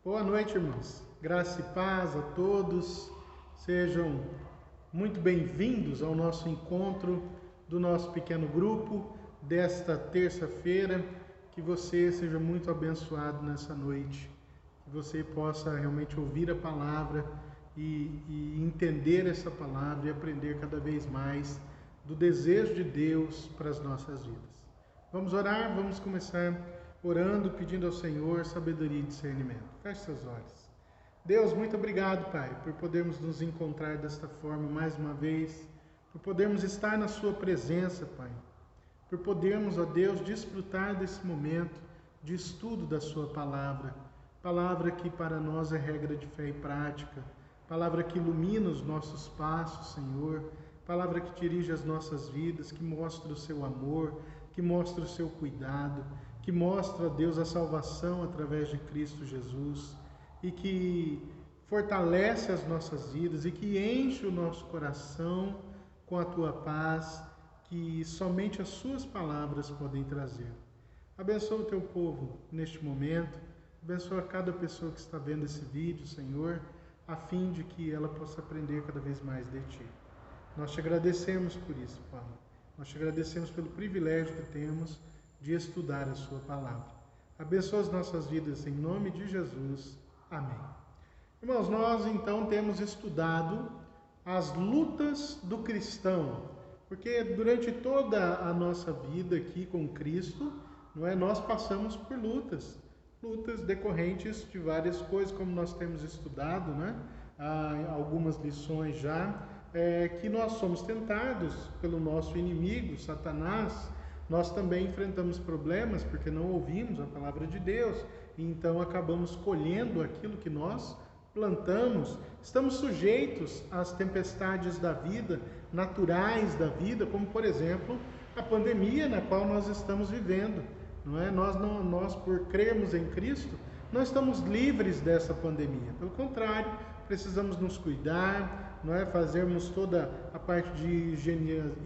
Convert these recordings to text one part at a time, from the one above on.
Boa noite, irmãos. Graça e paz a todos. Sejam muito bem-vindos ao nosso encontro do nosso pequeno grupo desta terça-feira. Que você seja muito abençoado nessa noite. Que você possa realmente ouvir a palavra e entender essa palavra e aprender cada vez mais do desejo de Deus para as nossas vidas. Vamos orar, vamos começar orando, pedindo ao Senhor sabedoria e discernimento. Feche seus olhos. Deus, muito obrigado, Pai, por podermos nos encontrar desta forma mais uma vez, por podermos estar na Sua presença, Pai, por podermos, ó Deus, desfrutar desse momento de estudo da Sua palavra, palavra que para nós é regra de fé e prática, palavra que ilumina os nossos passos, Senhor, palavra que dirige as nossas vidas, que mostra o Seu amor, que mostra o Seu cuidado, que mostra, Deus, a salvação através de Cristo Jesus e que fortalece as nossas vidas e que enche o nosso coração com a Tua paz, que somente as Suas palavras podem trazer. Abençoa o Teu povo neste momento, abençoa cada pessoa que está vendo esse vídeo, Senhor, a fim de que ela possa aprender cada vez mais de Ti. Nós Te agradecemos por isso, Pai. Nós Te agradecemos pelo privilégio que temos de estudar a Sua palavra. Abençoa as nossas vidas em nome de Jesus. Amém. Irmãos, nós então temos estudado as lutas do cristão, porque durante toda a nossa vida aqui com Cristo, nós passamos por lutas decorrentes de várias coisas, como nós temos estudado, há algumas lições já, que nós somos tentados pelo nosso inimigo, Satanás. Nós também enfrentamos problemas porque não ouvimos a palavra de Deus, e então acabamos colhendo aquilo que nós plantamos. Estamos sujeitos às tempestades da vida, naturais da vida, como por exemplo a pandemia na qual nós estamos vivendo. Nós por crermos em Cristo, não estamos livres dessa pandemia. Pelo contrário, precisamos nos cuidar, fazermos toda a parte de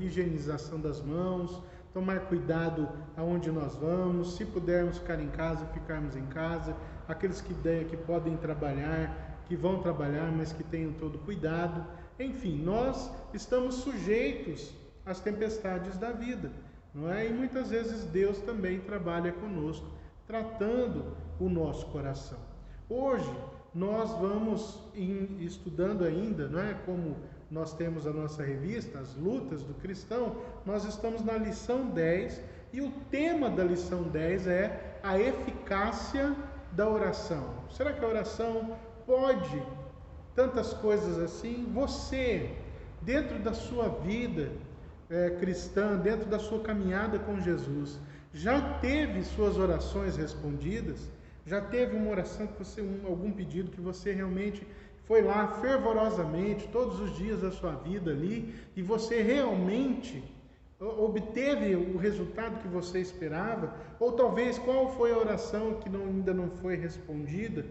higienização das mãos, tomar cuidado aonde nós vamos, se pudermos ficar em casa, ficarmos em casa, aqueles que podem trabalhar, que vão trabalhar, mas que tenham todo cuidado. Enfim, nós estamos sujeitos às tempestades da vida, E muitas vezes Deus também trabalha conosco, tratando o nosso coração. Hoje nós vamos estudando ainda, como nós temos a nossa revista, As Lutas do Cristão, nós estamos na lição 10 e o tema da lição 10 é a eficácia da oração. Será que a oração pode tantas coisas assim? Você, dentro da sua vida cristã, dentro da sua caminhada com Jesus, já teve suas orações respondidas? Já teve uma oração que algum pedido que você realmente foi lá fervorosamente todos os dias da sua vida ali e você realmente obteve o resultado que você esperava? Ou talvez qual foi a oração que ainda não foi respondida?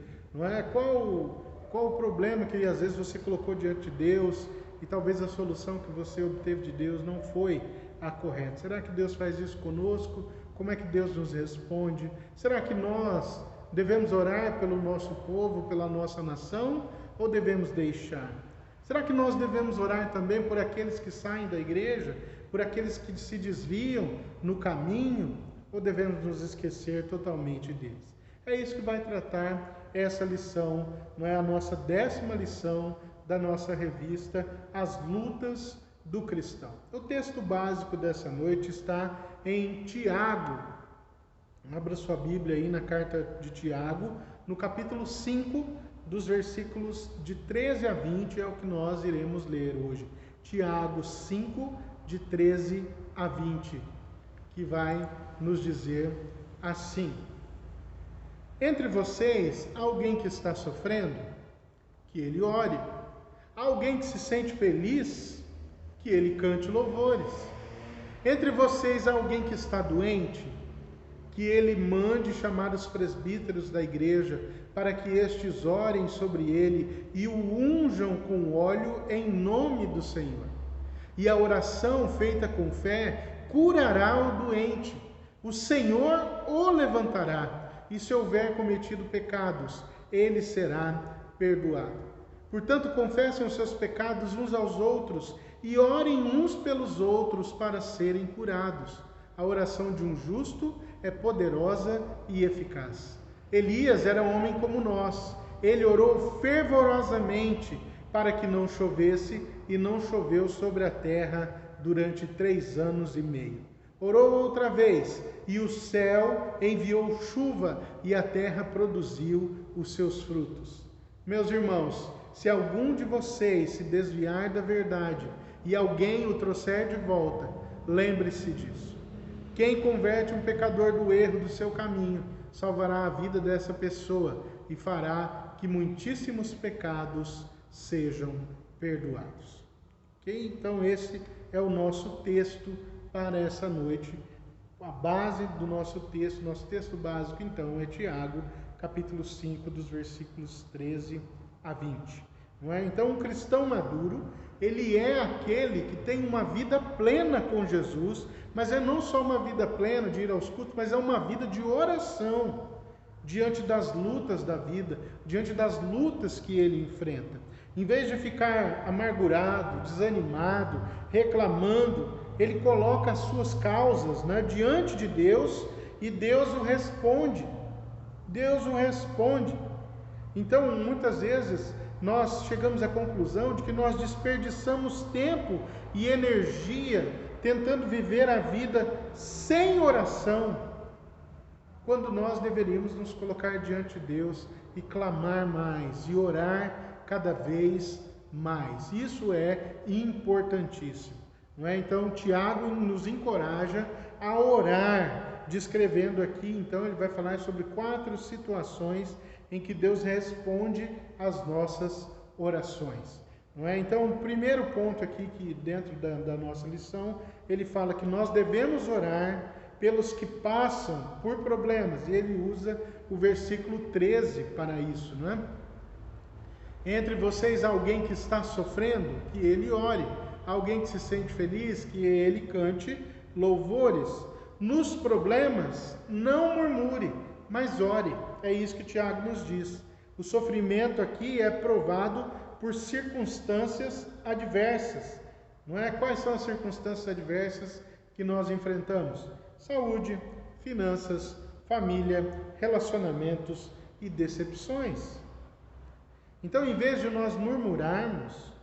Qual o problema que às vezes você colocou diante de Deus e talvez a solução que você obteve de Deus não foi a correta? Será que Deus faz isso conosco? Como é que Deus nos responde? Será que nós devemos orar pelo nosso povo, pela nossa nação, ou devemos deixar? Será que nós devemos orar também por aqueles que saem da igreja, por aqueles que se desviam no caminho, ou devemos nos esquecer totalmente deles? É isso que vai tratar essa lição, a nossa 10ª lição da nossa revista, As Lutas do Cristão. O texto básico dessa noite está em Tiago. Abra sua Bíblia aí na carta de Tiago, no capítulo 5, dos versículos de 13 a 20, é o que nós iremos ler hoje. Tiago 5, de 13 a 20, que vai nos dizer assim: Entre vocês, há alguém que está sofrendo? Que ele ore. Há alguém que se sente feliz? Que ele cante louvores. Entre vocês, há alguém que está doente? Que ele mande chamar os presbíteros da igreja, para que estes orem sobre ele e o unjam com óleo em nome do Senhor. E a oração feita com fé curará o doente. O Senhor o levantará. e se houver cometido pecados, ele será perdoado. Portanto, confessem os seus pecados uns aos outros e orem uns pelos outros para serem curados. A oração de um justo é poderosa e eficaz. Elias era um homem como nós. Ele orou fervorosamente para que não chovesse, e não choveu sobre a terra durante 3 anos e meio. Orou outra vez, e o céu enviou chuva, e a terra produziu os seus frutos. Meus irmãos, se algum de vocês se desviar da verdade, e alguém o trouxer de volta, lembre-se disso. Quem converte um pecador do erro do seu caminho, salvará a vida dessa pessoa e fará que muitíssimos pecados sejam perdoados. Ok? Então esse é o nosso texto para essa noite. A base do nosso texto básico então é Tiago, capítulo 5, dos versículos 13 a 20. Não é? Então, um cristão maduro, ele é aquele que tem uma vida plena com Jesus, mas é não só uma vida plena de ir aos cultos, mas é uma vida de oração, diante das lutas da vida, diante das lutas que ele enfrenta. Em vez de ficar amargurado, desanimado, reclamando, ele coloca as suas causas, né, diante de Deus, e Deus o responde. Deus o responde. Então, muitas vezes, nós chegamos à conclusão de que nós desperdiçamos tempo e energia tentando viver a vida sem oração, quando nós deveríamos nos colocar diante de Deus e clamar mais e orar cada vez mais. Isso é importantíssimo, não é? Então, Tiago nos encoraja a orar, descrevendo aqui, então ele vai falar sobre 4 situações em que Deus responde às nossas orações. Não é? Então, o primeiro ponto aqui, que dentro da nossa lição, ele fala que nós devemos orar pelos que passam por problemas, e ele usa o versículo 13 para isso, não é? Entre vocês alguém que está sofrendo, que ele ore. Alguém que se sente feliz, que ele cante louvores. Nos problemas, não murmure, mas ore. É isso que Tiago nos diz. O sofrimento aqui é provado por circunstâncias adversas. Não é? Quais são as circunstâncias adversas que nós enfrentamos? Saúde, finanças, família, relacionamentos e decepções. Então, em vez de nós murmurarmos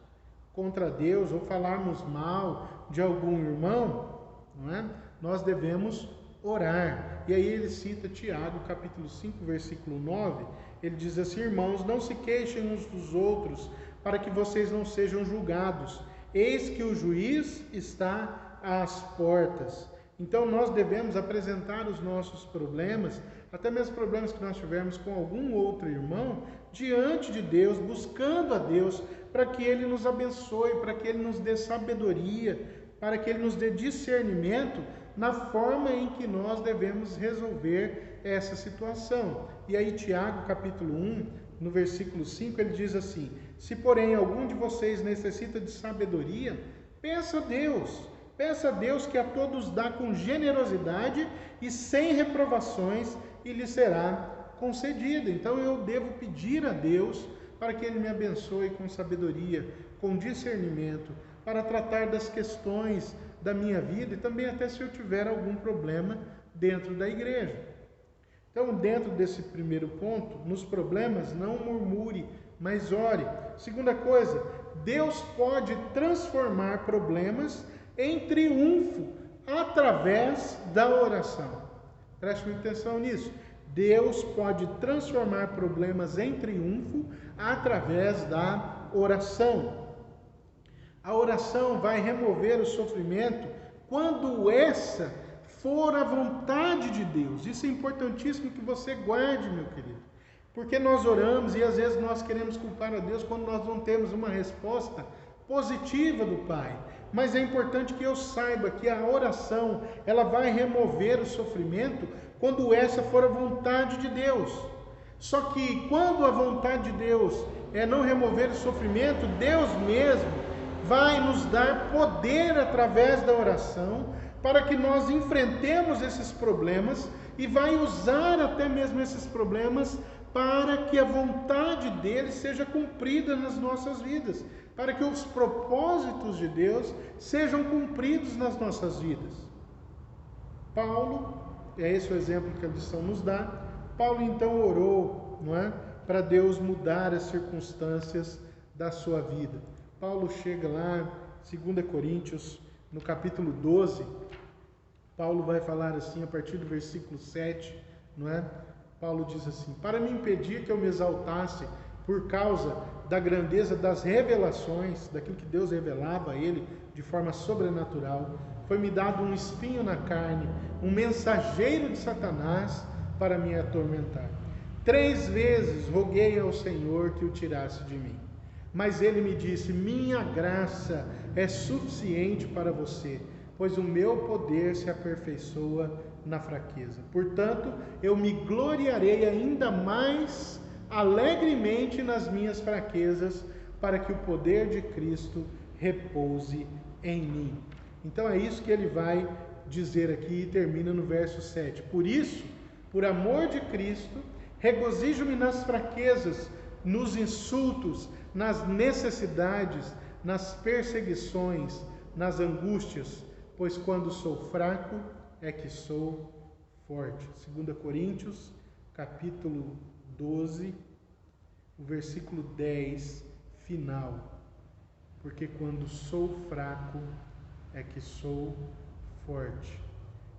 contra Deus ou falarmos mal de algum irmão, não é? Nós devemos orar. E aí ele cita Tiago, capítulo 5, versículo 9, ele diz assim: irmãos, não se queixem uns dos outros, para que vocês não sejam julgados. Eis que o juiz está às portas. Então nós devemos apresentar os nossos problemas, até mesmo problemas que nós tivermos com algum outro irmão, diante de Deus, buscando a Deus, para que Ele nos abençoe, para que Ele nos dê sabedoria, para que Ele nos dê discernimento na forma em que nós devemos resolver essa situação. E aí Tiago, capítulo 1, no versículo 5, ele diz assim: se porém algum de vocês necessita de sabedoria, peça a Deus que a todos dá com generosidade e sem reprovações, e lhe será concedida. Então eu devo pedir a Deus para que Ele me abençoe com sabedoria, com discernimento, para tratar das questões da minha vida e também até se eu tiver algum problema dentro da igreja. Então, dentro desse primeiro ponto, nos problemas, não murmure, mas ore. Segunda coisa, Deus pode transformar problemas em triunfo através da oração. Preste muita atenção nisso. Deus pode transformar problemas em triunfo através da oração. A oração vai remover o sofrimento quando essa for a vontade de Deus. Isso é importantíssimo que você guarde, meu querido. Porque nós oramos e às vezes nós queremos culpar a Deus quando nós não temos uma resposta positiva do Pai. Mas é importante que eu saiba que a oração, ela vai remover o sofrimento quando essa for a vontade de Deus. Só que quando a vontade de Deus é não remover o sofrimento, Deus mesmo vai nos dar poder através da oração para que nós enfrentemos esses problemas e vai usar até mesmo esses problemas para que a vontade dele seja cumprida nas nossas vidas, para que os propósitos de Deus sejam cumpridos nas nossas vidas. Paulo, é esse o exemplo que a lição nos dá. Paulo então orou, não é, para Deus mudar as circunstâncias da sua vida. Paulo chega lá, 2 Coríntios, no capítulo 12, Paulo vai falar assim, a partir do versículo 7, não é? Paulo diz assim: para me impedir que eu me exaltasse por causa da grandeza das revelações, daquilo que Deus revelava a ele de forma sobrenatural, foi-me dado um espinho na carne, um mensageiro de Satanás para me atormentar. 3 vezes roguei ao Senhor que o tirasse de mim. Mas ele me disse: minha graça é suficiente para você, pois o meu poder se aperfeiçoa na fraqueza. Portanto, eu me gloriarei ainda mais alegremente nas minhas fraquezas, para que o poder de Cristo repouse em mim. Então é isso que ele vai dizer aqui e termina no verso 7. Por isso, por amor de Cristo, regozijo-me nas fraquezas, nos insultos, nas necessidades, nas perseguições, nas angústias, pois quando sou fraco é que sou forte. 2 Coríntios, capítulo 12, o versículo 10, final. Porque quando sou fraco é que sou forte.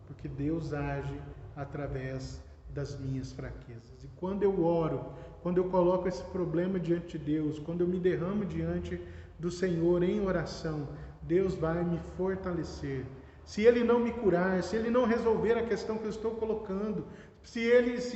Porque Deus age através das minhas fraquezas. E quando eu oro, quando eu coloco esse problema diante de Deus, quando eu me derramo diante do Senhor em oração, Deus vai me fortalecer. Se Ele não me curar, se Ele não resolver a questão que eu estou colocando, se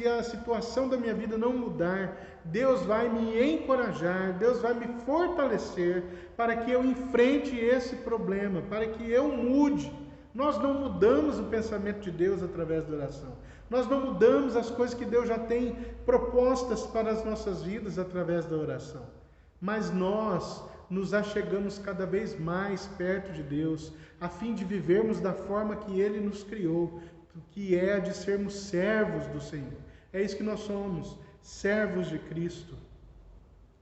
a situação da minha vida não mudar, Deus vai me encorajar, Deus vai me fortalecer para que eu enfrente esse problema, para que eu mude. Nós não mudamos o pensamento de Deus através da oração. Nós não mudamos as coisas que Deus já tem propostas para as nossas vidas através da oração. Mas nós nos achegamos cada vez mais perto de Deus, a fim de vivermos da forma que Ele nos criou, que é a de sermos servos do Senhor. É isso que nós somos, servos de Cristo.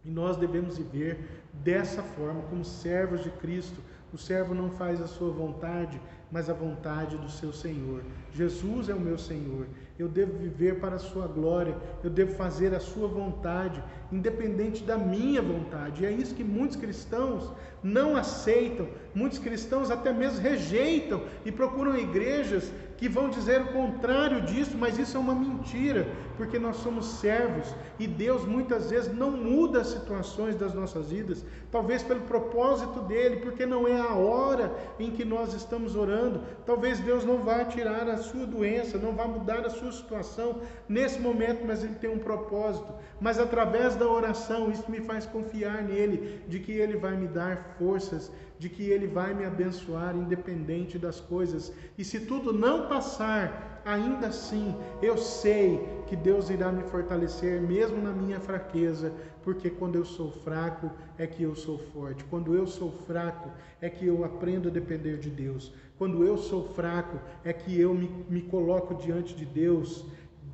E nós devemos viver dessa forma, como servos de Cristo. O servo não faz a sua vontade, mas a vontade do seu Senhor. Jesus é o meu Senhor. Eu devo viver para a sua glória. Eu devo fazer a sua vontade, independente da minha vontade. E é isso que muitos cristãos não aceitam. Muitos cristãos até mesmo rejeitam e procuram igrejas que vão dizer o contrário disso, mas isso é uma mentira, porque nós somos servos e Deus muitas vezes não muda as situações das nossas vidas, talvez pelo propósito dele, porque não é a hora em que nós estamos orando. Talvez Deus não vá tirar a sua doença, não vá mudar a sua situação nesse momento, mas Ele tem um propósito. Mas através da oração, isso me faz confiar nele, de que Ele vai me dar forças, de que Ele vai me abençoar independente das coisas. E se tudo não passar, ainda assim eu sei que Deus irá me fortalecer mesmo na minha fraqueza, porque quando eu sou fraco é que eu sou forte. Quando eu sou fraco é que eu aprendo a depender de Deus. Quando eu sou fraco é que eu me coloco diante de Deus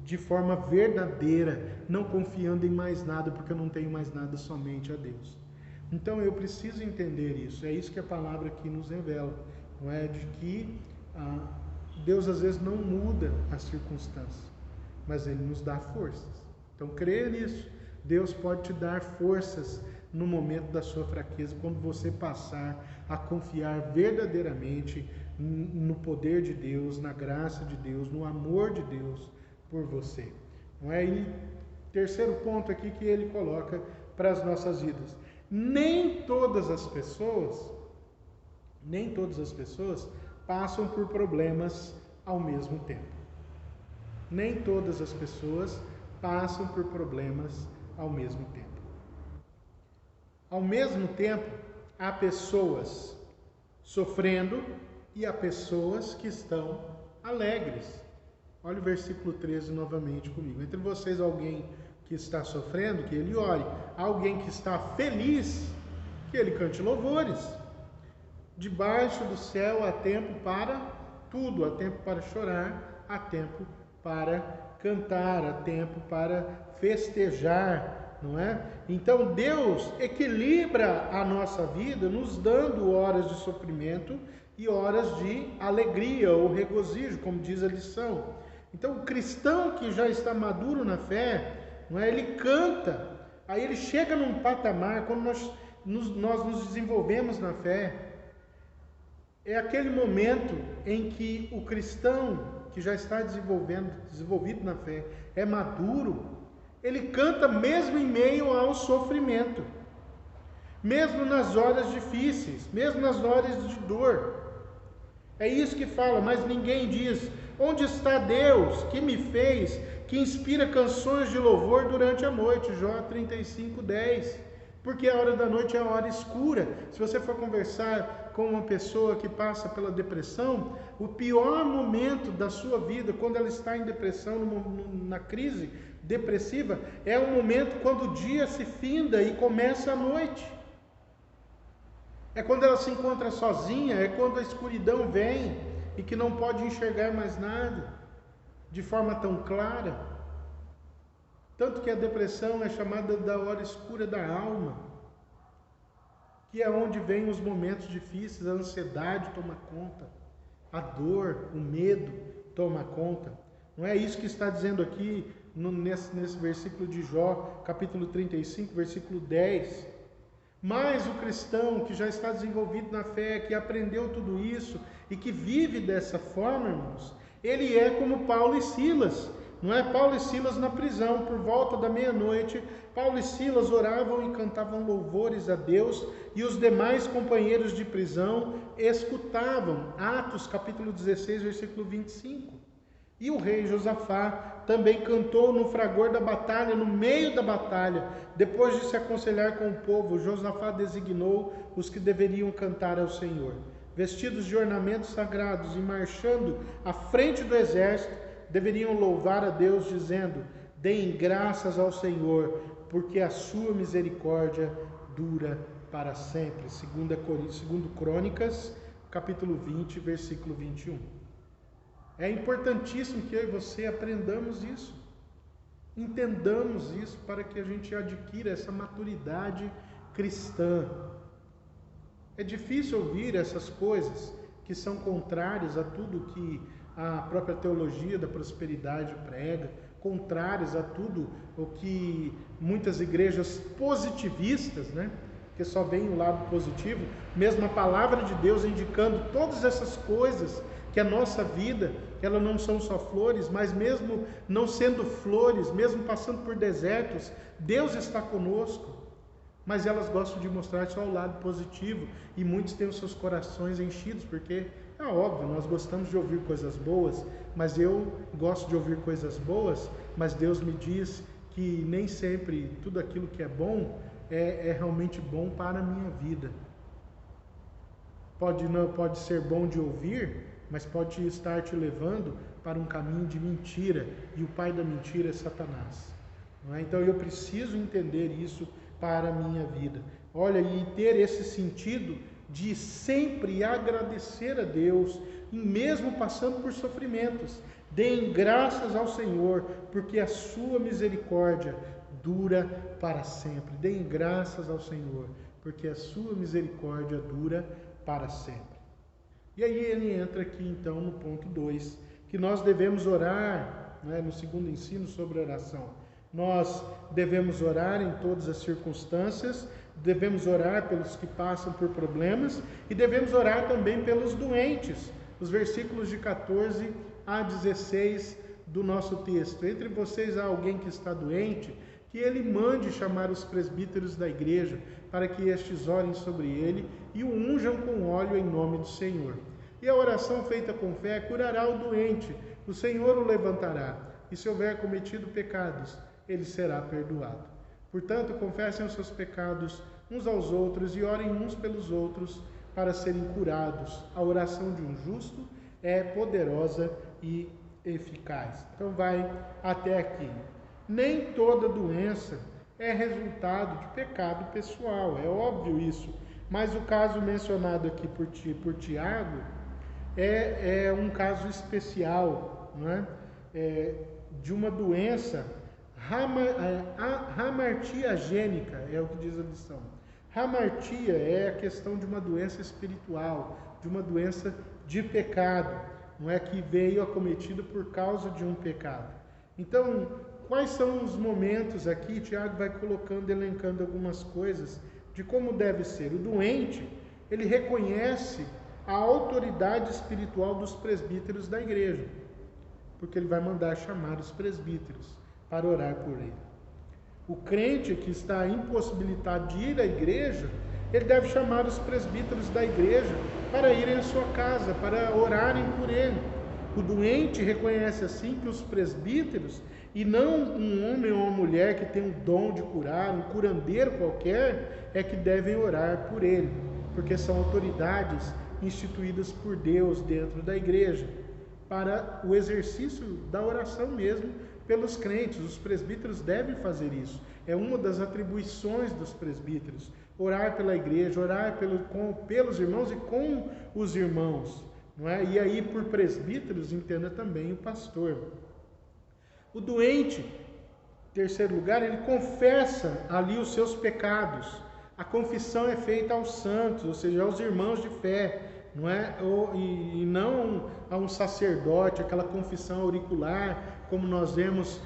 de forma verdadeira, não confiando em mais nada, porque eu não tenho mais nada, somente a Deus. Então eu preciso entender isso. É isso que a palavra aqui nos revela, não é? De que Deus às vezes não muda as circunstâncias, mas Ele nos dá forças. Então creia nisso. Deus pode te dar forças no momento da sua fraqueza, quando você passar a confiar verdadeiramente no poder de Deus, na graça de Deus, no amor de Deus por você. Não é? E terceiro ponto aqui que ele coloca para as nossas vidas. Nem todas as pessoas passam por problemas ao mesmo tempo. Nem todas as pessoas passam por problemas ao mesmo tempo. Ao mesmo tempo, há pessoas sofrendo e há pessoas que estão alegres. Olha o versículo 13 novamente comigo. Entre vocês alguém que está sofrendo, que ele ore. Alguém que está feliz, que ele cante louvores. Debaixo do céu há tempo para tudo. Há tempo para chorar, há tempo para cantar, há tempo para festejar, não é? Então Deus equilibra a nossa vida nos dando horas de sofrimento e horas de alegria ou regozijo, como diz a lição. Então o cristão que já está maduro na fé, não é? Ele canta, aí ele chega num patamar, quando nós nos desenvolvemos na fé, é aquele momento em que o cristão que já está desenvolvido na fé, é maduro, ele canta mesmo em meio ao sofrimento, mesmo nas horas difíceis, mesmo nas horas de dor. É isso que fala, mas ninguém diz: onde está Deus que me fez, que inspira canções de louvor durante a noite? Jó 35:10. Porque a hora da noite é a hora escura. Se você for conversar com uma pessoa que passa pela depressão, o pior momento da sua vida, quando ela está em depressão, na crise depressiva, é o momento quando o dia se finda e começa a noite. É quando ela se encontra sozinha, é quando a escuridão vem e que não pode enxergar mais nada de forma tão clara. Tanto que a depressão é chamada da hora escura da alma, que é onde vem os momentos difíceis, a ansiedade toma conta, a dor, o medo toma conta. Não é isso que está dizendo aqui nesse versículo de Jó, capítulo 35, versículo 10. Mas o cristão que já está desenvolvido na fé, que aprendeu tudo isso e que vive dessa forma, irmãos, ele é como Paulo e Silas. Não é? Paulo e Silas na prisão, por volta da meia-noite, Paulo e Silas oravam e cantavam louvores a Deus, e os demais companheiros de prisão escutavam. Atos capítulo 16, versículo 25. E o rei Josafá também cantou no fragor da batalha, no meio da batalha. Depois de se aconselhar com o povo, Josafá designou os que deveriam cantar ao Senhor. Vestidos de ornamentos sagrados e marchando à frente do exército, deveriam louvar a Deus dizendo: deem graças ao Senhor, porque a sua misericórdia dura para sempre. Segundo Crônicas, capítulo 20, versículo 21. É importantíssimo que eu e você aprendamos isso, entendamos isso, para que a gente adquira essa maturidade cristã. É difícil ouvir essas coisas que são contrárias a tudo que a própria teologia da prosperidade prega, contrárias a tudo o que muitas igrejas positivistas, né, que só veem o lado positivo, mesmo a palavra de Deus indicando todas essas coisas, que a nossa vida, ela não são só flores, mas mesmo não sendo flores, mesmo passando por desertos, Deus está conosco. Mas elas gostam de mostrar só o lado positivo, e muitos têm os seus corações enchidos, porque é óbvio, nós gostamos de ouvir coisas boas, mas eu gosto de ouvir coisas boas, mas Deus me diz que nem sempre tudo aquilo que é bom é realmente bom para a minha vida. Pode ser bom de ouvir, mas pode estar te levando para um caminho de mentira, e o pai da mentira é Satanás. Não é? Então eu preciso entender isso para a minha vida. Olha, e ter esse sentido de sempre agradecer a Deus, e mesmo passando por sofrimentos, deem graças ao Senhor, porque a sua misericórdia dura para sempre. Deem graças ao Senhor, porque a sua misericórdia dura para sempre. E aí ele entra aqui então no ponto 2, que nós devemos orar, né, no segundo ensino sobre oração. Nós devemos orar em todas as circunstâncias, devemos orar pelos que passam por problemas e devemos orar também pelos doentes. Os versículos de 14 a 16 do nosso texto. Entre vocês há alguém que está doente, que ele mande chamar os presbíteros da igreja, para que estes orem sobre ele e o unjam com óleo em nome do Senhor. E a oração feita com fé curará o doente, o Senhor o levantará, e se houver cometido pecados, ele será perdoado. Portanto, confessem os seus pecados uns aos outros e orem uns pelos outros para serem curados. A oração de um justo é poderosa e eficaz. Então vai até aqui. Nem toda doença é resultado de pecado pessoal, é óbvio isso. Mas o caso mencionado aqui por Tiago é um caso especial, não é? de uma doença hamartiagênica, é o que diz a lição. Hamartia é a questão de uma doença espiritual, de uma doença de pecado, não é, que veio acometido por causa de um pecado. Então, quais são os momentos aqui? Tiago vai colocando, elencando algumas coisas de como deve ser. O doente, ele reconhece a autoridade espiritual dos presbíteros da igreja, porque ele vai mandar chamar os presbíteros para orar por ele. O crente que está impossibilitado de ir à igreja, ele deve chamar os presbíteros da igreja para irem à sua casa, para orarem por ele. O doente reconhece assim que os presbíteros, e não um homem ou uma mulher que tem um dom de curar, um curandeiro qualquer, é que devem orar por ele, porque são autoridades instituídas por Deus dentro da igreja, para o exercício da oração mesmo pelos crentes. Os presbíteros devem fazer isso. É uma das atribuições dos presbíteros, orar pela igreja, orar pelos irmãos e com os irmãos. Não é? E aí, por presbíteros, entenda também o pastor. O doente, em terceiro lugar, ele confessa ali os seus pecados. A confissão é feita aos santos, ou seja, aos irmãos de fé, não é? E não a um sacerdote, aquela confissão auricular, como nós vemos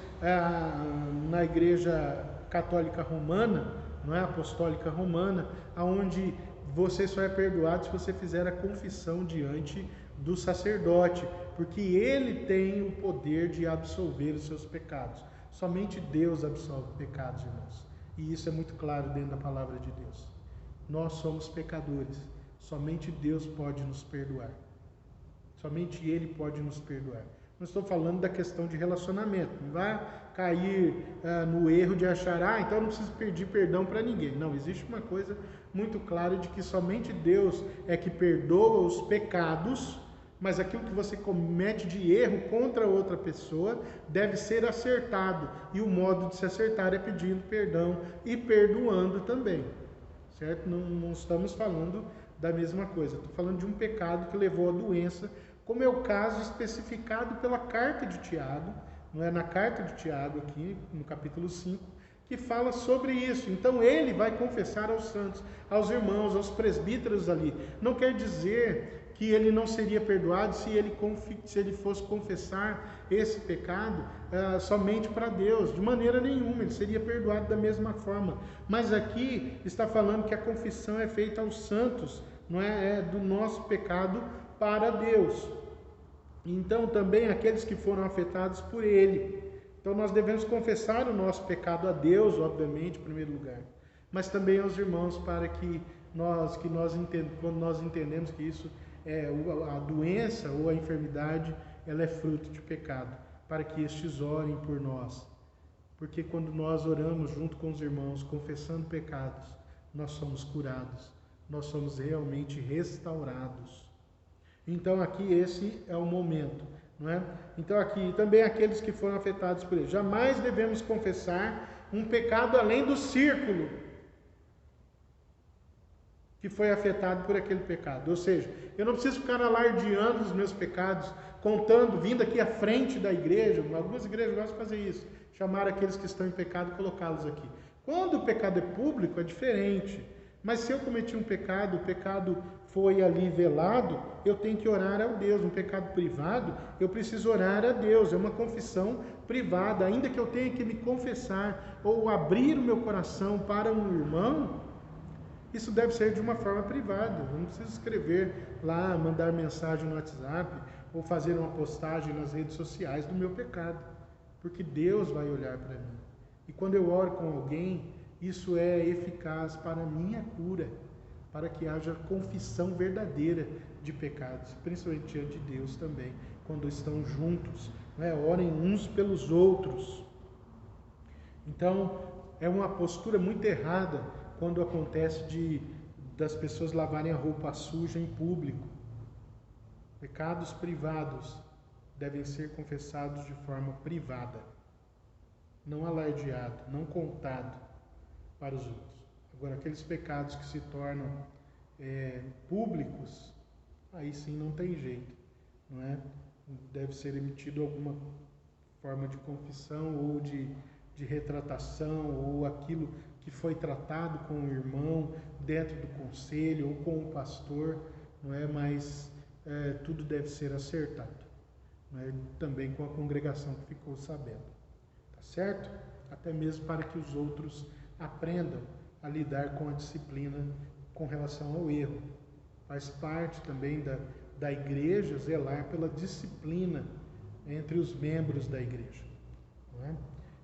na Igreja Católica Romana, não é? Apostólica Romana, onde você só é perdoado se você fizer a confissão diante do sacerdote, porque ele tem o poder de absolver os seus pecados. Somente Deus absolve pecados, irmãos. E isso é muito claro dentro da palavra de Deus. Nós somos pecadores. Somente Deus pode nos perdoar. Somente Ele pode nos perdoar. Não estou falando da questão de relacionamento. Não vai cair no erro de achar, então eu não preciso pedir perdão para ninguém. Não, existe uma coisa muito clara de que somente Deus é que perdoa os pecados, mas aquilo que você comete de erro contra outra pessoa deve ser acertado. E o modo de se acertar é pedindo perdão e perdoando também. Certo? Não estamos falando da mesma coisa. Estou falando de um pecado que levou à doença, como é o caso especificado pela carta de Tiago, não é? Na carta de Tiago aqui, no capítulo 5, que fala sobre isso. Então ele vai confessar aos santos, aos irmãos, aos presbíteros ali. Não quer dizer que ele não seria perdoado se ele fosse confessar esse pecado somente para Deus. De maneira nenhuma, ele seria perdoado da mesma forma. Mas aqui está falando que a confissão é feita aos santos, não é do nosso pecado para Deus. Então também aqueles que foram afetados por ele. Então nós devemos confessar o nosso pecado a Deus, obviamente, em primeiro lugar, mas também aos irmãos, para que quando nós entendemos que isso a doença ou a enfermidade, ela é fruto de pecado, para que estes orem por nós. Porque quando nós oramos junto com os irmãos, confessando pecados, nós somos curados, nós somos realmente restaurados. Então aqui esse é o momento, não é? Então aqui também aqueles que foram afetados por ele. Jamais devemos confessar um pecado além do círculo que foi afetado por aquele pecado. Ou seja, eu não preciso ficar alardeando os meus pecados, contando, vindo aqui à frente da igreja. Algumas igrejas gostam de fazer isso, chamar aqueles que estão em pecado e colocá-los aqui. Quando o pecado é público, é diferente. Mas se eu cometi um pecado, o pecado foi ali velado, eu tenho que orar a Deus. Um pecado privado, eu preciso orar a Deus. É uma confissão privada. Ainda que eu tenha que me confessar ou abrir o meu coração para um irmão, isso deve ser de uma forma privada. Eu não preciso escrever lá, mandar mensagem no WhatsApp ou fazer uma postagem nas redes sociais do meu pecado, porque Deus vai olhar para mim. E quando eu oro com alguém, isso é eficaz para a minha cura, para que haja confissão verdadeira de pecados, principalmente diante de Deus também, quando estão juntos, né? Orem uns pelos outros. Então, é uma postura muito errada quando acontece das pessoas lavarem a roupa suja em público. Pecados privados devem ser confessados de forma privada, não alardeado, não contado para os outros. Agora, aqueles pecados que se tornam públicos, aí sim não tem jeito, não é? Deve ser emitido alguma forma de confissão ou de retratação, ou aquilo que foi tratado com o irmão dentro do conselho ou com o pastor, não é? Mas tudo deve ser acertado, não é? Também com a congregação que ficou sabendo, tá certo? Até mesmo para que os outros aprendam a lidar com a disciplina com relação ao erro. Faz parte também da igreja zelar pela disciplina entre os membros da igreja, não é?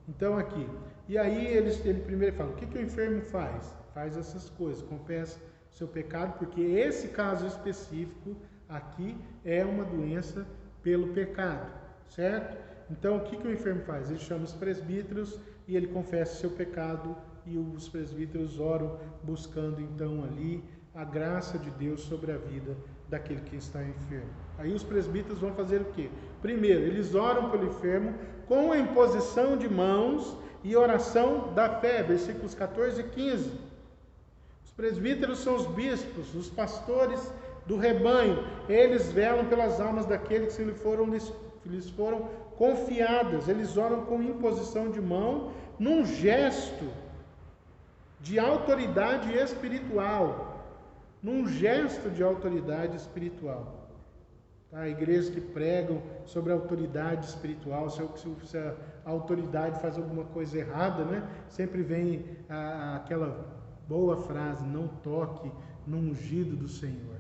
Então aqui, e aí ele primeiro fala, o que o enfermo faz? Faz essas coisas, confessa o seu pecado, porque esse caso específico aqui é uma doença pelo pecado, certo? Então o que o enfermo faz? Ele chama os presbíteros e ele confessa o seu pecado, e os presbíteros oram buscando então ali a graça de Deus sobre a vida daquele que está enfermo. Aí os presbíteros vão fazer o quê? Primeiro, eles oram pelo enfermo com a imposição de mãos e oração da fé, versículos 14 e 15. Os presbíteros são os bispos, os pastores do rebanho. Eles velam pelas almas daqueles que lhes foram confiadas. Eles oram com imposição de mão, num gesto de autoridade espiritual. Num gesto de autoridade espiritual. Tá? Igrejas que pregam sobre a autoridade espiritual, se a autoridade faz alguma coisa errada, né? Sempre vem aquela boa frase, não toque no ungido do Senhor.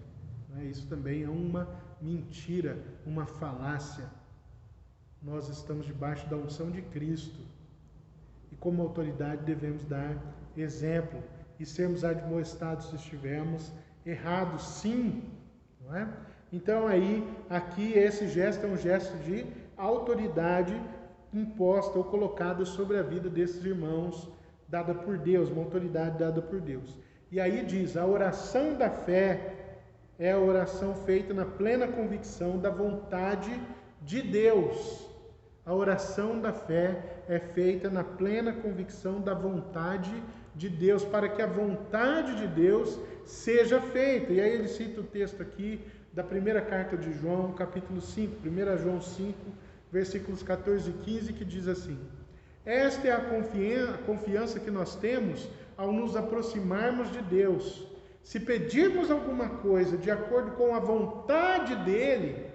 Né? Isso também é uma mentira, uma falácia. Nós estamos debaixo da unção de Cristo. E como autoridade devemos dar exemplo e sermos admoestados se estivermos errados, sim, não é? Então aí, aqui esse gesto é um gesto de autoridade imposta ou colocada sobre a vida desses irmãos, dada por Deus, uma autoridade dada por Deus. E aí diz, a oração da fé é a oração feita na plena convicção da vontade de Deus. A oração da fé é feita na plena convicção da vontade de Deus, para que a vontade de Deus seja feita. E aí ele cita o texto aqui da primeira carta de João, capítulo 5, 1 João 5, versículos 14 e 15, que diz assim: esta é a confiança que nós temos ao nos aproximarmos de Deus. Se pedirmos alguma coisa de acordo com a vontade dele,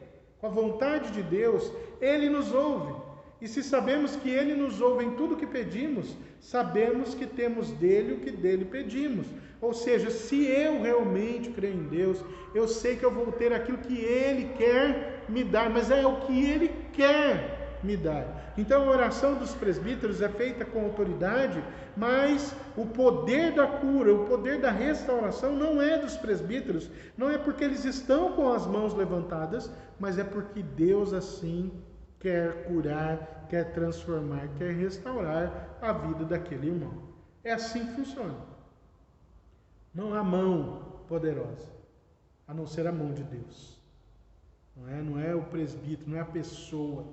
com a vontade de Deus, ele nos ouve. E se sabemos que ele nos ouve em tudo que pedimos, sabemos que temos dele o que dele pedimos. Ou seja, se eu realmente creio em Deus, eu sei que eu vou ter aquilo que ele quer me dar, mas é o que ele quer me dar. Então a oração dos presbíteros é feita com autoridade, mas o poder da cura, o poder da restauração não é dos presbíteros, não é porque eles estão com as mãos levantadas, mas é porque Deus assim quer curar, quer transformar, quer restaurar a vida daquele irmão. É assim que funciona. Não há mão poderosa, a não ser a mão de Deus. Não é o presbítero, não é a pessoa.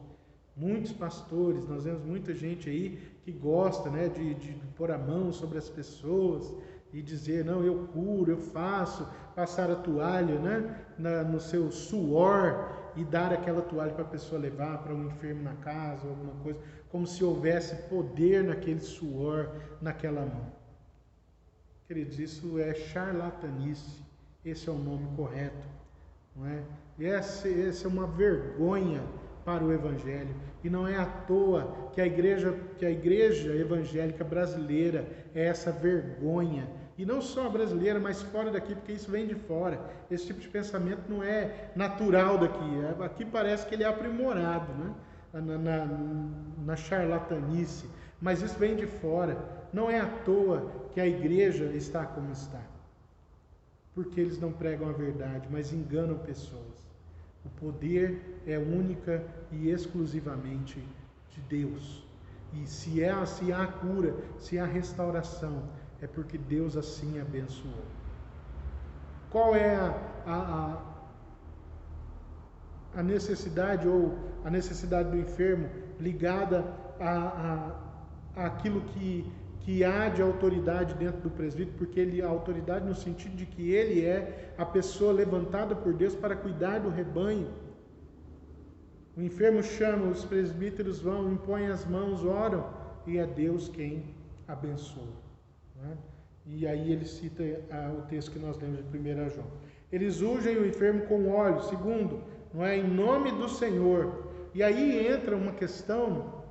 Muitos pastores, nós vemos muita gente aí que gosta, né, de pôr a mão sobre as pessoas e dizer, não, eu curo, eu faço, passar a toalha, né, no seu suor e dar aquela toalha para a pessoa levar para um enfermo na casa ou alguma coisa, como se houvesse poder naquele suor, naquela mão. Queridos, isso é charlatanice, esse é o nome correto, não é? E essa é uma vergonha para o Evangelho, e não é à toa que a igreja evangélica brasileira é essa vergonha, e não só a brasileira, mas fora daqui, porque isso vem de fora. Esse tipo de pensamento não é natural daqui, aqui parece que ele é aprimorado, né? na charlatanice, mas isso vem de fora. Não é à toa que a igreja está como está, porque eles não pregam a verdade, mas enganam pessoas. O poder é única e exclusivamente de Deus. E se há cura, se há restauração, é porque Deus assim abençoou. Qual é a necessidade, ou a necessidade do enfermo ligada àquilo que há de autoridade dentro do presbítero? Porque a autoridade no sentido de que ele é a pessoa levantada por Deus para cuidar do rebanho. O enfermo chama, os presbíteros vão, impõem as mãos, oram, e é Deus quem abençoa. Não é? E aí ele cita o texto que nós lemos de 1 João. Eles ungem o enfermo com óleo. Segundo, não é? Em nome do Senhor. E aí entra uma questão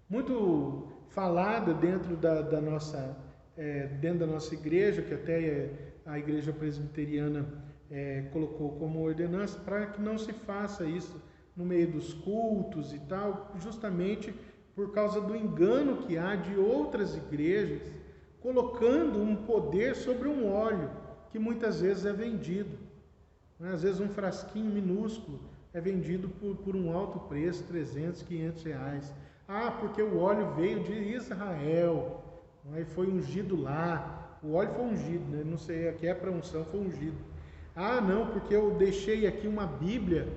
muito falada dentro da nossa igreja, que até a igreja presbiteriana colocou como ordenança, para que não se faça isso no meio dos cultos e tal, justamente por causa do engano que há de outras igrejas, colocando um poder sobre um óleo, que muitas vezes é vendido. Às vezes um frasquinho minúsculo é vendido por um alto preço, 300, 500 reais. Ah, porque o óleo veio de Israel, e foi ungido lá. O óleo foi ungido, né? Não sei, aqui é para unção, foi ungido. Ah, não, porque eu deixei aqui uma Bíblia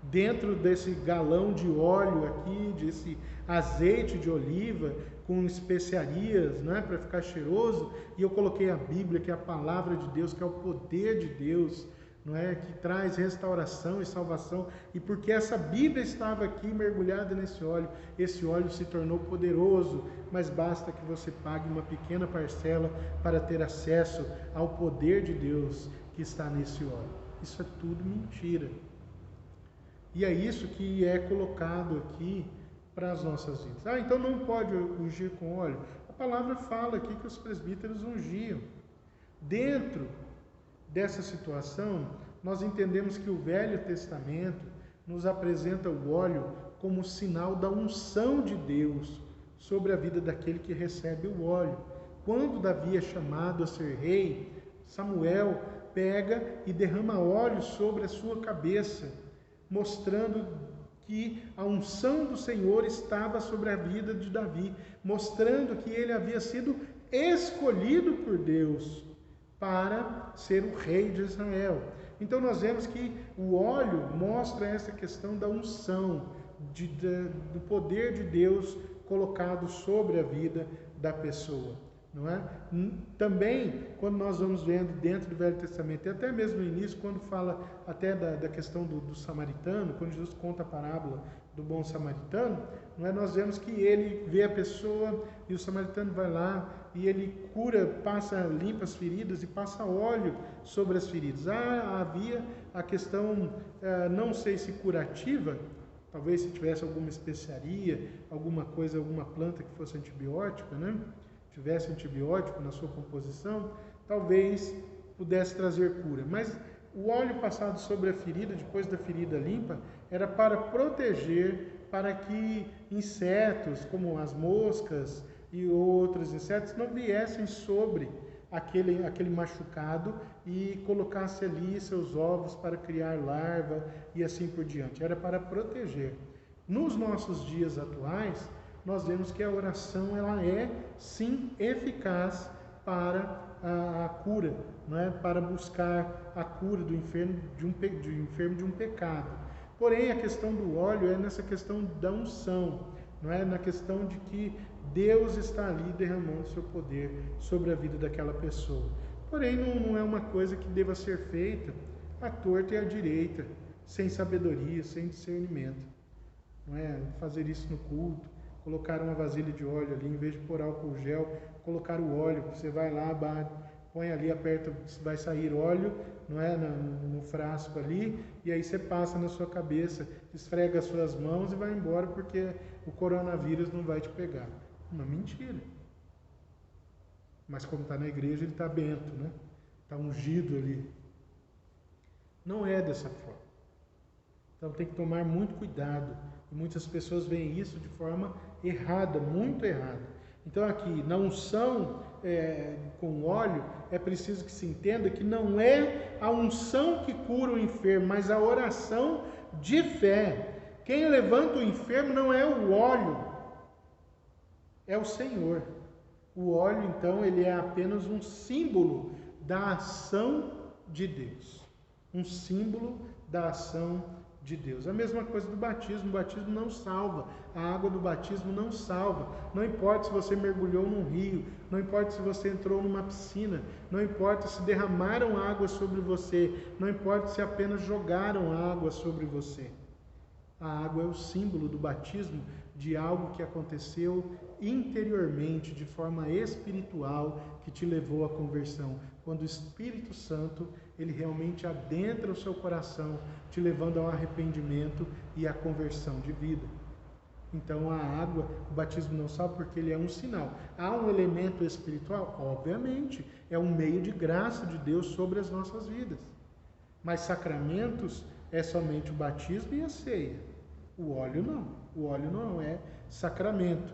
dentro desse galão de óleo aqui, desse azeite de oliva com especiarias, né, para ficar cheiroso, e eu coloquei a Bíblia, que é a palavra de Deus, que é o poder de Deus, não é, que traz restauração e salvação, e porque essa Bíblia estava aqui mergulhada nesse óleo, esse óleo se tornou poderoso, mas basta que você pague uma pequena parcela para ter acesso ao poder de Deus que está nesse óleo. Isso é tudo mentira. E é isso que é colocado aqui para as nossas vidas. Ah, então não pode ungir com óleo? A palavra fala aqui que os presbíteros ungiam. Dentro dessa situação, nós entendemos que o Velho Testamento nos apresenta o óleo como sinal da unção de Deus sobre a vida daquele que recebe o óleo. Quando Davi é chamado a ser rei, Samuel pega e derrama óleo sobre a sua cabeça, mostrando que a unção do Senhor estava sobre a vida de Davi, mostrando que ele havia sido escolhido por Deus para ser o rei de Israel. Então nós vemos que o óleo mostra essa questão da unção, do poder de Deus colocado sobre a vida da pessoa. Não é? Também, quando nós vamos vendo dentro do Velho Testamento, e até mesmo no início, quando fala até da questão do samaritano, quando Jesus conta a parábola do bom samaritano, não é? Nós vemos que ele vê a pessoa e o samaritano vai lá e ele cura, limpa as feridas e passa óleo sobre as feridas. Havia a questão, não sei se curativa, talvez se tivesse alguma especiaria, alguma coisa, alguma planta que fosse antibiótica, né? Tivesse antibiótico na sua composição, talvez pudesse trazer cura. Mas o óleo passado sobre a ferida, depois da ferida limpa, era para proteger, para que insetos, como as moscas e outros insetos, não viessem sobre aquele machucado e colocasse ali seus ovos para criar larva e assim por diante. Era para proteger. Nos nossos dias atuais, nós vemos que a oração ela é sim eficaz para a cura, não é? Para buscar a cura do enfermo de um pecado. Porém, a questão do óleo é nessa questão da unção, não é? Na questão de que Deus está ali derramando seu poder sobre a vida daquela pessoa. Porém, não é uma coisa que deva ser feita à torta e à direita, sem sabedoria, sem discernimento. Não é? Fazer isso no culto, colocar uma vasilha de óleo ali, em vez de pôr álcool gel, colocar o óleo, você vai lá, põe ali, aperta, vai sair óleo, não é, no frasco ali, e aí você passa na sua cabeça, esfrega as suas mãos e vai embora, porque o coronavírus não vai te pegar. Uma mentira. Mas como está na igreja, ele está bento, né? Está ungido ali. Não é dessa forma. Então tem que tomar muito cuidado. E muitas pessoas veem isso de forma errada, muito errada. Então aqui, na unção com óleo, é preciso que se entenda que não é a unção que cura o enfermo, mas a oração de fé. Quem levanta o enfermo não é o óleo, é o Senhor. O óleo, então, ele é apenas um símbolo da ação de Deus. Um símbolo da ação de Deus. A mesma coisa do batismo. O batismo não salva. A água do batismo não salva. Não importa se você mergulhou num rio, não importa se você entrou numa piscina, não importa se derramaram água sobre você, não importa se apenas jogaram água sobre você. A água é o símbolo do batismo de algo que aconteceu interiormente, de forma espiritual, que te levou à conversão. Quando o Espírito Santo, ele realmente adentra o seu coração, te levando ao arrependimento e à conversão de vida. Então a água, o batismo não só porque ele é um sinal. Há um elemento espiritual? Obviamente, é um meio de graça de Deus sobre as nossas vidas. Mas sacramentos é somente o batismo e a ceia. O óleo não. O óleo não é sacramento.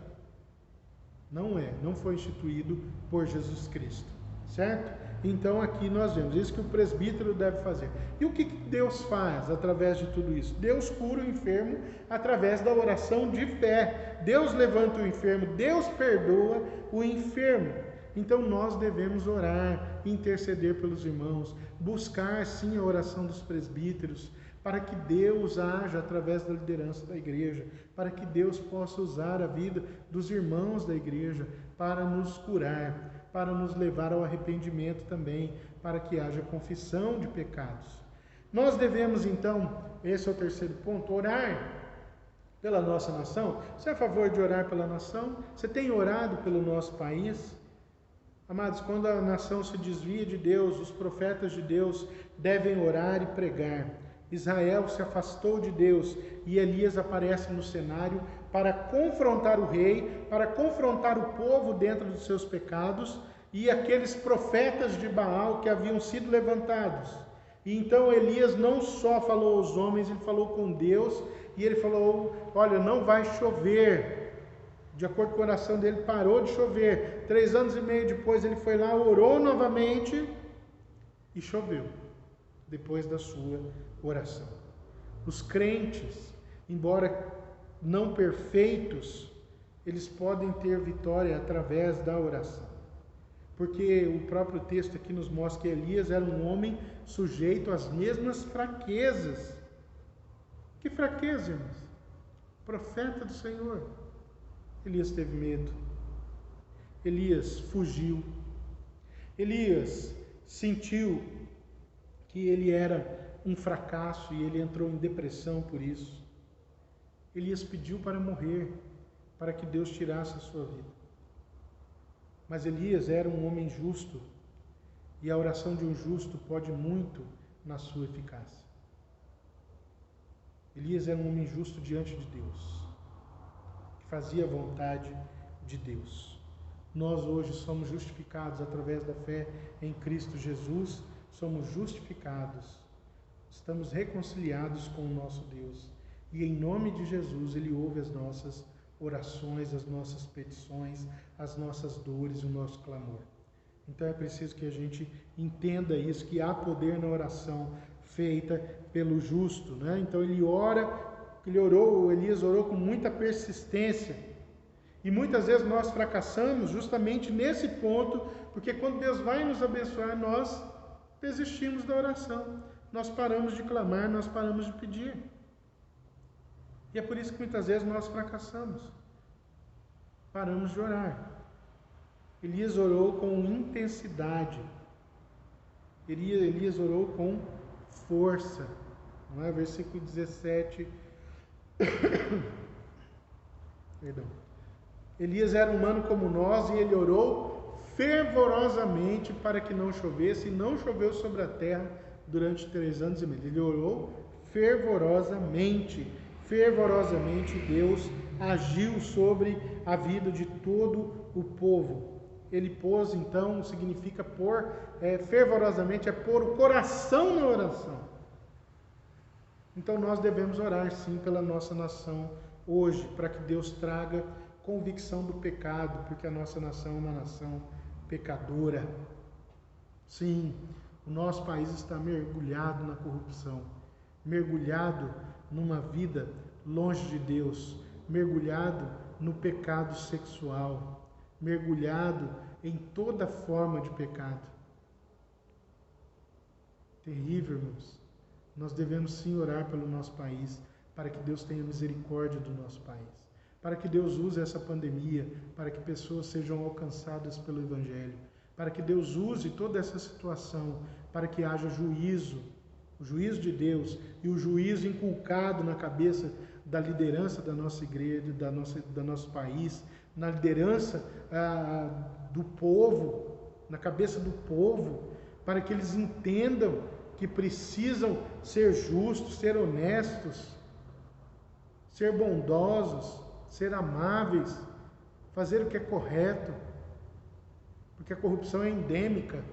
Não foi instituído por Jesus Cristo. Certo? Então aqui nós vemos isso que o presbítero deve fazer. E o que Deus faz através de tudo isso? Deus cura o enfermo através da oração de fé. Deus levanta o enfermo, Deus perdoa o enfermo. Então nós devemos orar, interceder pelos irmãos, buscar sim a oração dos presbíteros, para que Deus haja através da liderança da igreja, para que Deus possa usar a vida dos irmãos da igreja para nos curar, para nos levar ao arrependimento também, para que haja confissão de pecados. Nós devemos então, esse é o terceiro ponto, orar pela nossa nação. Você é a favor de orar pela nação? Você tem orado pelo nosso país? Amados, quando a nação se desvia de Deus, os profetas de Deus devem orar e pregar. Israel se afastou de Deus e Elias aparece no cenário para confrontar o rei, para confrontar o povo dentro dos seus pecados e aqueles profetas de Baal que haviam sido levantados. E então Elias não só falou aos homens, ele falou com Deus e ele falou: olha, não vai chover. De acordo com a oração dele, parou de chover. 3 anos e meio depois ele foi lá, orou novamente e choveu, depois da sua oração. Os crentes, embora não perfeitos, eles podem ter vitória através da oração. Porque o próprio texto aqui nos mostra que Elias era um homem sujeito às mesmas fraquezas. Que fraqueza, irmãos? Profeta do Senhor. Elias teve medo. Elias fugiu. Elias sentiu que ele era um fracasso e ele entrou em depressão por isso. Elias pediu para morrer, para que Deus tirasse a sua vida. Mas Elias era um homem justo e a oração de um justo pode muito na sua eficácia. Elias era um homem justo diante de Deus, que fazia a vontade de Deus. Nós hoje somos justificados através da fé em Cristo Jesus, somos justificados, estamos reconciliados com o nosso Deus. E em nome de Jesus, Ele ouve as nossas orações, as nossas petições, as nossas dores, o nosso clamor. Então é preciso que a gente entenda isso, que há poder na oração feita pelo justo, né? Então Elias orou com muita persistência. E muitas vezes nós fracassamos justamente nesse ponto, porque quando Deus vai nos abençoar, nós desistimos da oração. Nós paramos de clamar, nós paramos de pedir. E é por isso que muitas vezes nós fracassamos. Paramos de orar. Elias orou com intensidade. Elias orou com força. Não é? Versículo 17. Perdão. Elias era humano como nós e ele orou fervorosamente para que não chovesse, e não choveu sobre a terra durante 3 anos e meio. Ele orou fervorosamente. Fervorosamente Deus agiu sobre a vida de todo o povo. Ele pôs, então, significa pôr, fervorosamente é pôr o coração na oração. Então nós devemos orar sim pela nossa nação hoje, para que Deus traga convicção do pecado, porque a nossa nação é uma nação pecadora. Sim, o nosso país está mergulhado na corrupção, mergulhado numa vida longe de Deus, mergulhado no pecado sexual, mergulhado em toda forma de pecado. Terrível, irmãos. Nós devemos sim orar pelo nosso país, para que Deus tenha misericórdia do nosso país, para que Deus use essa pandemia, para que pessoas sejam alcançadas pelo Evangelho, para que Deus use toda essa situação, para que haja juízo, o juízo de Deus e o juízo inculcado na cabeça da liderança da nossa igreja, do nosso país, na liderança do povo, na cabeça do povo, para que eles entendam que precisam ser justos, ser honestos, ser bondosos, ser amáveis, fazer o que é correto, porque a corrupção é endêmica.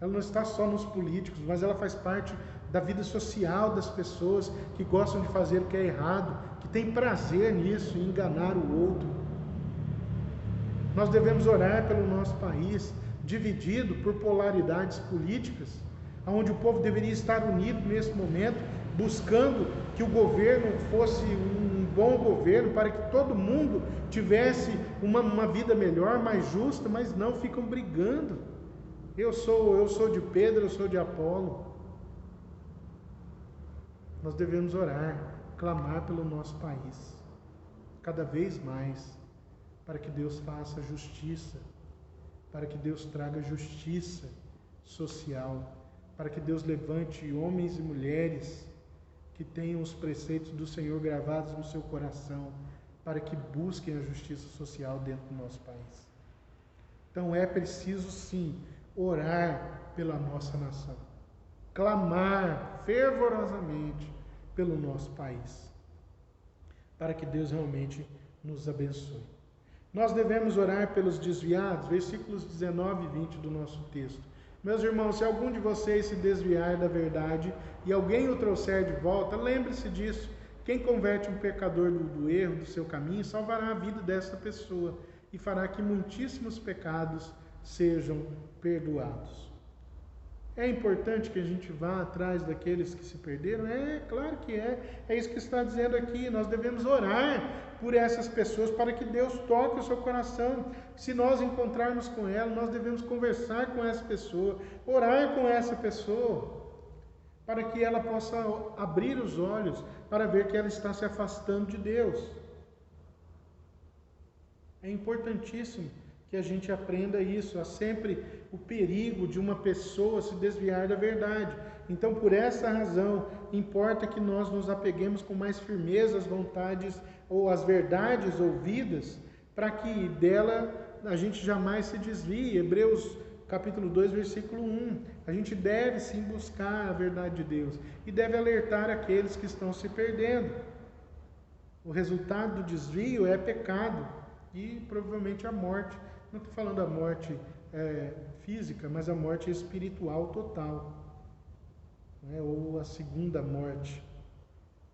Ela não está só nos políticos, mas ela faz parte da vida social das pessoas que gostam de fazer o que é errado, que tem prazer nisso, em enganar o outro. Nós devemos orar pelo nosso país, dividido por polaridades políticas, onde o povo deveria estar unido nesse momento, buscando que o governo fosse um bom governo, para que todo mundo tivesse uma vida melhor, mais justa, mas não ficam brigando. Eu sou de Pedro, eu sou de Apolo. Nós devemos orar, clamar pelo nosso país, cada vez mais, para que Deus faça justiça, para que Deus traga justiça social, para que Deus levante homens e mulheres que tenham os preceitos do Senhor gravados no seu coração, para que busquem a justiça social dentro do nosso país. Então é preciso sim orar pela nossa nação, clamar fervorosamente pelo nosso país, para que Deus realmente nos abençoe. Nós devemos orar pelos desviados, versículos 19 e 20 do nosso texto. Meus irmãos, se algum de vocês se desviar da verdade e alguém o trouxer de volta, lembre-se disso. Quem converte um pecador do erro, do seu caminho, salvará a vida dessa pessoa e fará que muitíssimos pecados sejam perdoados. É importante que a gente vá atrás daqueles que se perderam? É, claro que é. É isso que está dizendo aqui. Nós devemos orar por essas pessoas para que Deus toque o seu coração. Se nós encontrarmos com ela, nós devemos conversar com essa pessoa, orar com essa pessoa, para que ela possa abrir os olhos para ver que ela está se afastando de Deus. É importantíssimo que a gente aprenda isso. Há sempre o perigo de uma pessoa se desviar da verdade. Então, por essa razão, importa que nós nos apeguemos com mais firmeza às vontades ou às verdades ouvidas, para que dela a gente jamais se desvie. Hebreus capítulo 2, versículo 1. A gente deve sim buscar a verdade de Deus e deve alertar aqueles que estão se perdendo. O resultado do desvio é pecado e provavelmente a morte. Não estou falando a morte física, mas a morte espiritual total, né? Ou a segunda morte.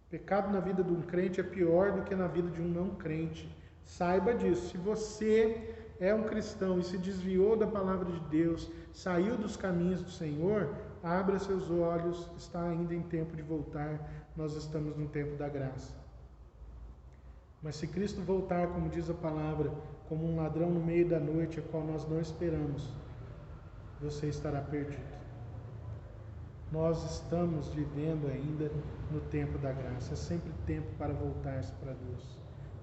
Pecado na vida de um crente é pior do que na vida de um não crente. Saiba disso. Se você é um cristão e se desviou da palavra de Deus, saiu dos caminhos do Senhor, abra seus olhos, está ainda em tempo de voltar. Nós estamos no tempo da graça. Mas se Cristo voltar, como diz a palavra, como um ladrão no meio da noite, a qual nós não esperamos, você estará perdido. Nós estamos vivendo ainda no tempo da graça. É sempre tempo para voltar-se para Deus.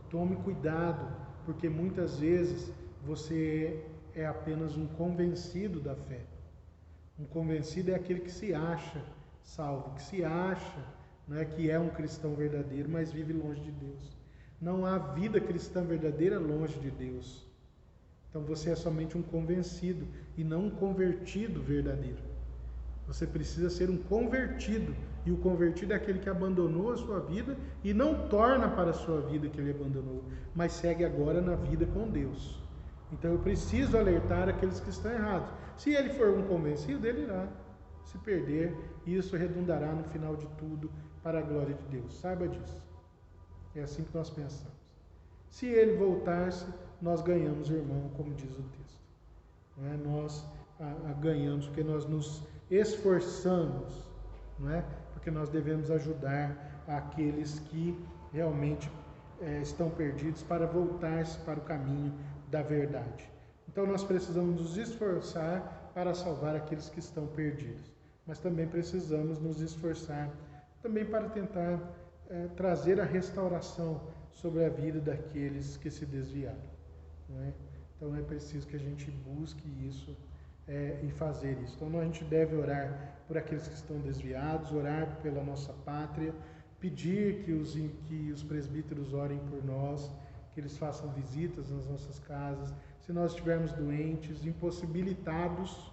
Tome cuidado, porque muitas vezes você é apenas um convencido da fé. Um convencido é aquele que se acha salvo, que se acha, né, que é um cristão verdadeiro, mas vive longe de Deus. Não há vida cristã verdadeira longe de Deus. Então você é somente um convencido e não um convertido verdadeiro. Você precisa ser um convertido, e o convertido é aquele que abandonou a sua vida e não torna para a sua vida que ele abandonou, mas segue agora na vida com Deus. Então eu preciso alertar aqueles que estão errados. Se ele for um convencido, ele irá se perder, e isso redundará no final de tudo para a glória de Deus. Saiba disso. É assim que nós pensamos. Se ele voltar-se, nós ganhamos o irmão, como diz o texto. Não é? Nós ganhamos porque nós nos esforçamos, não é? Porque nós devemos ajudar aqueles que realmente estão perdidos para voltar-se para o caminho da verdade. Então nós precisamos nos esforçar para salvar aqueles que estão perdidos, mas também precisamos nos esforçar também para tentar trazer a restauração sobre a vida daqueles que se desviaram, não é? Então é preciso que a gente busque isso e fazer isso. Então a gente deve orar por aqueles que estão desviados, orar pela nossa pátria, pedir que os presbíteros orem por nós, que eles façam visitas nas nossas casas, se nós estivermos doentes, impossibilitados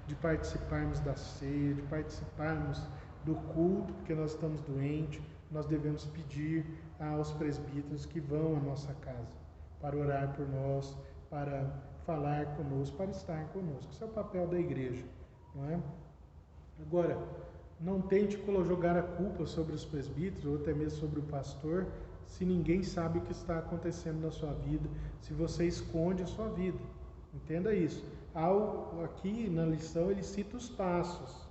de participarmos da ceia, de participarmos do culto, porque nós estamos doentes, nós devemos pedir aos presbíteros que vão à nossa casa para orar por nós, para falar conosco, para estar conosco. Esse é o papel da igreja, não é? Agora, não tente jogar a culpa sobre os presbíteros ou até mesmo sobre o pastor, se ninguém sabe o que está acontecendo na sua vida, se você esconde a sua vida. Entenda isso. Aqui na lição ele cita os passos,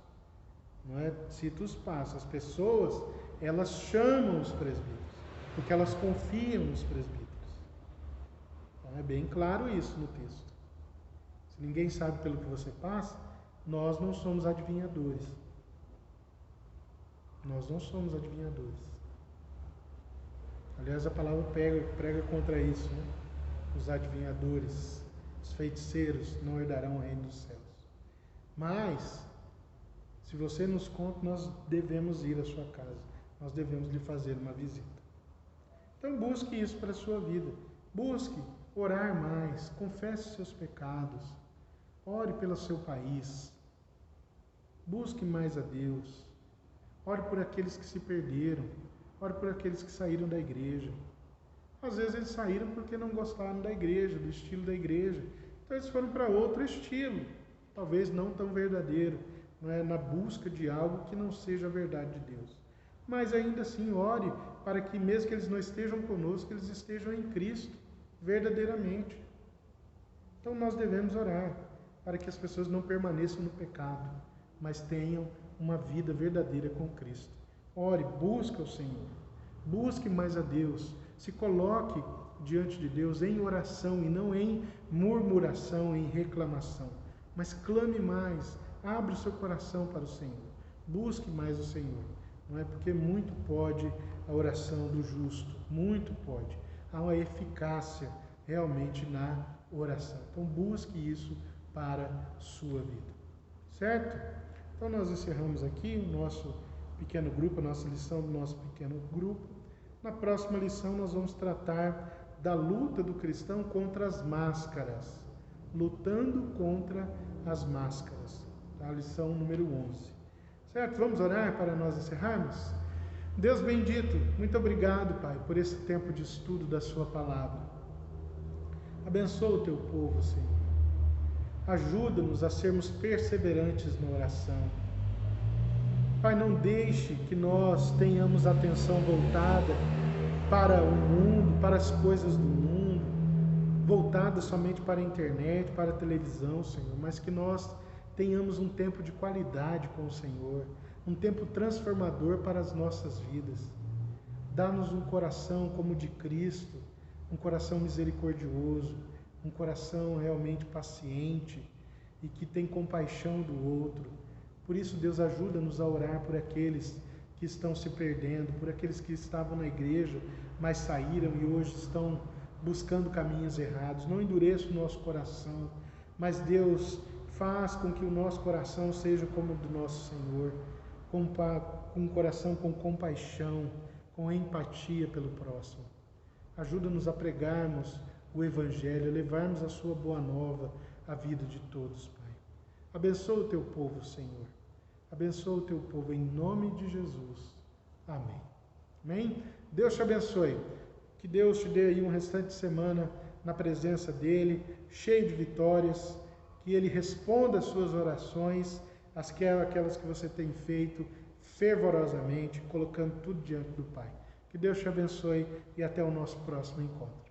não é? Cita os passos. As pessoas, elas chamam os presbíteros, porque elas confiam nos presbíteros. Então é bem claro isso no texto. Se ninguém sabe pelo que você passa, nós não somos adivinhadores. Nós não somos adivinhadores. Aliás, a palavra prega contra isso, né? Os adivinhadores, os feiticeiros não herdarão o reino dos céus. Mas, se você nos conta, nós devemos ir à sua casa. Nós devemos lhe fazer uma visita. Então busque isso para a sua vida. Busque orar mais, confesse seus pecados, ore pelo seu país, busque mais a Deus, ore por aqueles que se perderam, ore por aqueles que saíram da igreja. Às vezes eles saíram porque não gostaram da igreja, do estilo da igreja, então eles foram para outro estilo, talvez não tão verdadeiro, não é? Na busca de algo que não seja a verdade de Deus. Mas ainda assim ore para que mesmo que eles não estejam conosco, eles estejam em Cristo, verdadeiramente. Então nós devemos orar para que as pessoas não permaneçam no pecado, mas tenham uma vida verdadeira com Cristo. Ore, busque o Senhor, busque mais a Deus, se coloque diante de Deus em oração e não em murmuração, em reclamação, mas clame mais, abra o seu coração para o Senhor, busque mais o Senhor, não é? Porque muito pode a oração do justo, muito pode, há uma eficácia realmente na oração. Então busque isso para a sua vida, certo? Então nós encerramos aqui o nosso pequeno grupo, a nossa lição do nosso pequeno grupo. Na próxima lição nós vamos tratar da luta do cristão contra as máscaras, lutando contra as máscaras, a lição número 11. Certo? Vamos orar para nós encerrarmos? Deus bendito, muito obrigado, Pai, por esse tempo de estudo da sua palavra. Abençoa o teu povo, Senhor. Ajuda-nos a sermos perseverantes na oração. Pai, não deixe que nós tenhamos a atenção voltada para o mundo, para as coisas do mundo, voltada somente para a internet, para a televisão, Senhor, mas que nós tenhamos um tempo de qualidade com o Senhor, um tempo transformador para as nossas vidas. Dá-nos um coração como o de Cristo, um coração misericordioso, um coração realmente paciente e que tem compaixão do outro. Por isso, Deus, ajuda-nos a orar por aqueles que estão se perdendo, por aqueles que estavam na igreja, mas saíram e hoje estão buscando caminhos errados. Não endureça o nosso coração, mas Deus, faz com que o nosso coração seja como o do nosso Senhor, com um coração com compaixão, com empatia pelo próximo. Ajuda-nos a pregarmos o Evangelho, a levarmos a sua boa nova à vida de todos, Pai. Abençoa o teu povo, Senhor. Abençoa o teu povo em nome de Jesus. Amém. Amém? Deus te abençoe. Que Deus te dê aí um restante de semana na presença dEle, cheio de vitórias, que Ele responda as suas orações, aquelas que você tem feito fervorosamente, colocando tudo diante do Pai. Que Deus te abençoe e até o nosso próximo encontro.